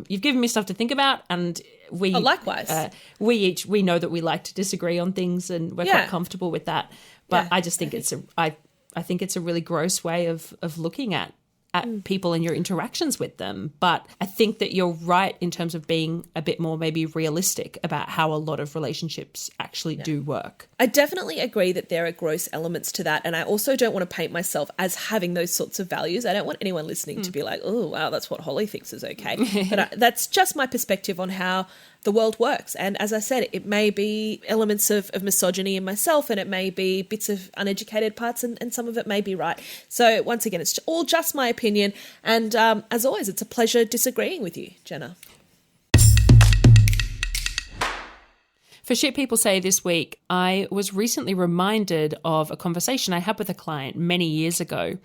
you've given me stuff to think about, and we likewise. We know that we like to disagree on things, and we're quite comfortable with that. But I just think I think it's a really gross way of looking at people and your interactions with them. But I think that you're right in terms of being a bit more maybe realistic about how a lot of relationships actually do work. I definitely agree that there are gross elements to that. And I also don't want to paint myself as having those sorts of values. I don't want anyone listening to be like, oh, wow, that's what Holly thinks is okay. But that's just my perspective on how the world works. And as I said, it may be elements of misogyny in myself, and it may be bits of uneducated parts, and some of it may be right. So once again, it's all just my opinion. And as always, it's a pleasure disagreeing with you, Jenna. For Shit People Say this week, I was recently reminded of a conversation I had with a client many years ago.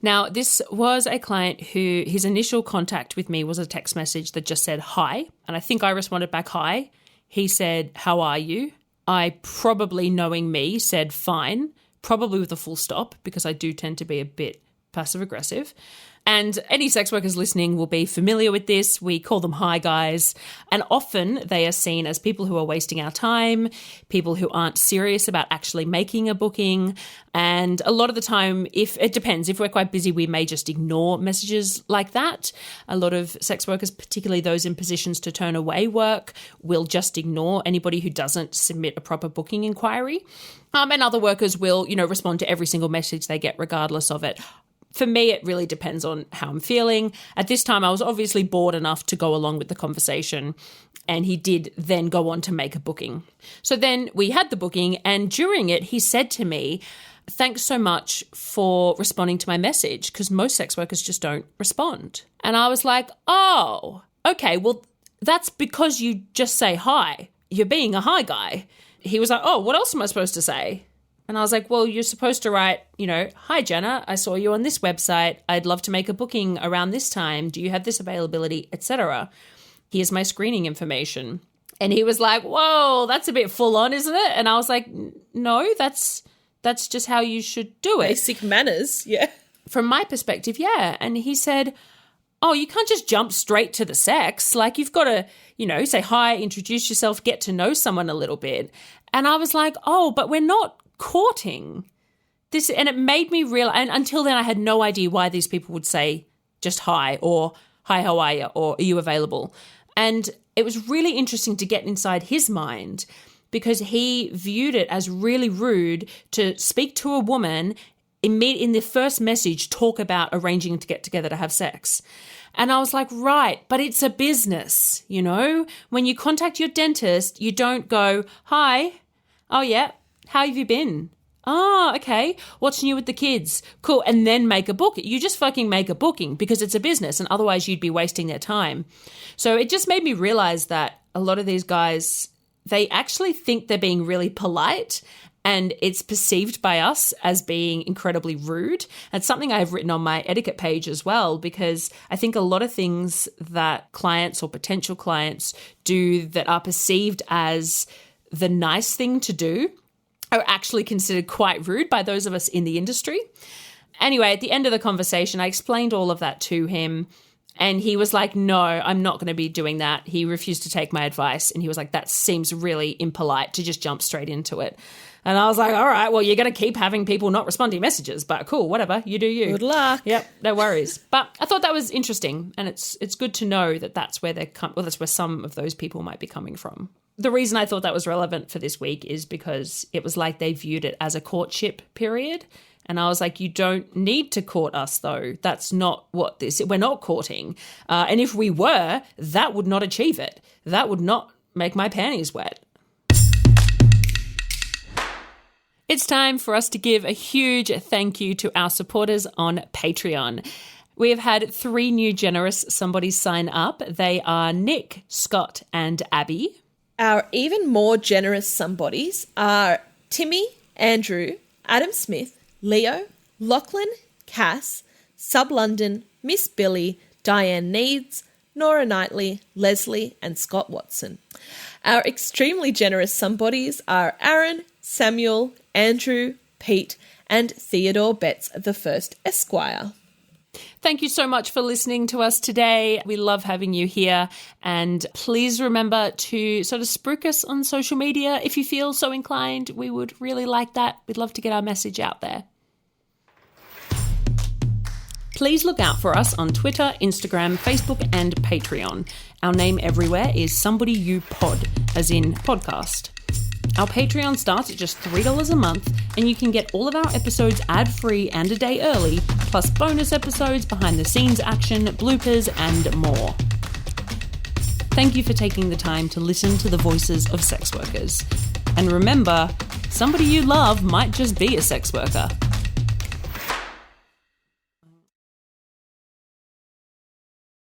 Now, this was a client who his initial contact with me was a text message that just said, hi. And I think I responded back, hi. He said, how are you? I probably, knowing me, said fine, probably with a full stop, because I do tend to be a bit passive aggressive. And any sex workers listening will be familiar with this. We call them hi guys. And often they are seen as people who are wasting our time, people who aren't serious about actually making a booking. And a lot of the time, if it depends, if we're quite busy, we may just ignore messages like that. A lot of sex workers, particularly those in positions to turn away work, will just ignore anybody who doesn't submit a proper booking inquiry. And other workers will, respond to every single message they get regardless of it. For me, it really depends on how I'm feeling. At this time, I was obviously bored enough to go along with the conversation, and he did then go on to make a booking. So then we had the booking, and during it, he said to me, thanks so much for responding to my message, because most sex workers just don't respond. And I was like, oh, okay, well, that's because you just say hi. You're being a hi guy. He was like, oh, what else am I supposed to say? And I was like, well, you're supposed to write, hi, Jenna, I saw you on this website. I'd love to make a booking around this time. Do you have this availability, etc.? Here's my screening information. And he was like, whoa, that's a bit full on, isn't it? And I was like, no, that's just how you should do it. Basic manners, yeah. From my perspective, yeah. And he said, oh, you can't just jump straight to the sex. Like, you've got to, say hi, introduce yourself, get to know someone a little bit. And I was like, oh, but we're not courting this. And it made me realize, and until then I had no idea why these people would say just hi, or hi, how are you, or are you available? And it was really interesting to get inside his mind, because he viewed it as really rude to speak to a woman in the first message, talk about arranging to get together to have sex. And I was like, right, but it's a business, when you contact your dentist, you don't go, hi, oh yeah, how have you been? Oh, okay. What's new with the kids? Cool. And then make a booking. You just fucking make a booking, because it's a business, and otherwise you'd be wasting their time. So it just made me realize that a lot of these guys, they actually think they're being really polite, and it's perceived by us as being incredibly rude. It's something I've written on my etiquette page as well, because I think a lot of things that clients or potential clients do that are perceived as the nice thing to do are actually considered quite rude by those of us in the industry. Anyway, at the end of the conversation, I explained all of that to him, and he was like, no, I'm not going to be doing that. He refused to take my advice, and he was like, that seems really impolite to just jump straight into it. And I was like, all right, well, you're going to keep having people not responding messages, but cool, whatever, you do you. Good luck. Yep, no worries. But I thought that was interesting, and it's good to know that that's where that's where some of those people might be coming from. The reason I thought that was relevant for this week is because it was like they viewed it as a courtship period. And I was like, you don't need to court us, though. That's not what we're not courting. And if we were, that would not achieve it. That would not make my panties wet. It's time for us to give a huge thank you to our supporters on Patreon. We have had 3 new generous somebodies sign up. They are Nick, Scott, and Abby. Our even more generous somebodies are Timmy, Andrew, Adam Smith, Leo, Lachlan, Cass, Sub London, Miss Billy, Diane Needs, Nora Knightley, Leslie, and Scott Watson. Our extremely generous somebodies are Aaron, Samuel, Andrew, Pete, and Theodore Betts the First Esquire. Thank you so much for listening to us today. We love having you here. And please remember to sort of spruik us on social media if you feel so inclined. We would really like that. We'd love to get our message out there. Please look out for us on Twitter, Instagram, Facebook, and Patreon. Our name everywhere is Somebody You Pod, as in podcast. Our Patreon starts at just $3 a month, and you can get all of our episodes ad-free and a day early, plus bonus episodes, behind-the-scenes action, bloopers, and more. Thank you for taking the time to listen to the voices of sex workers. And remember, somebody you love might just be a sex worker.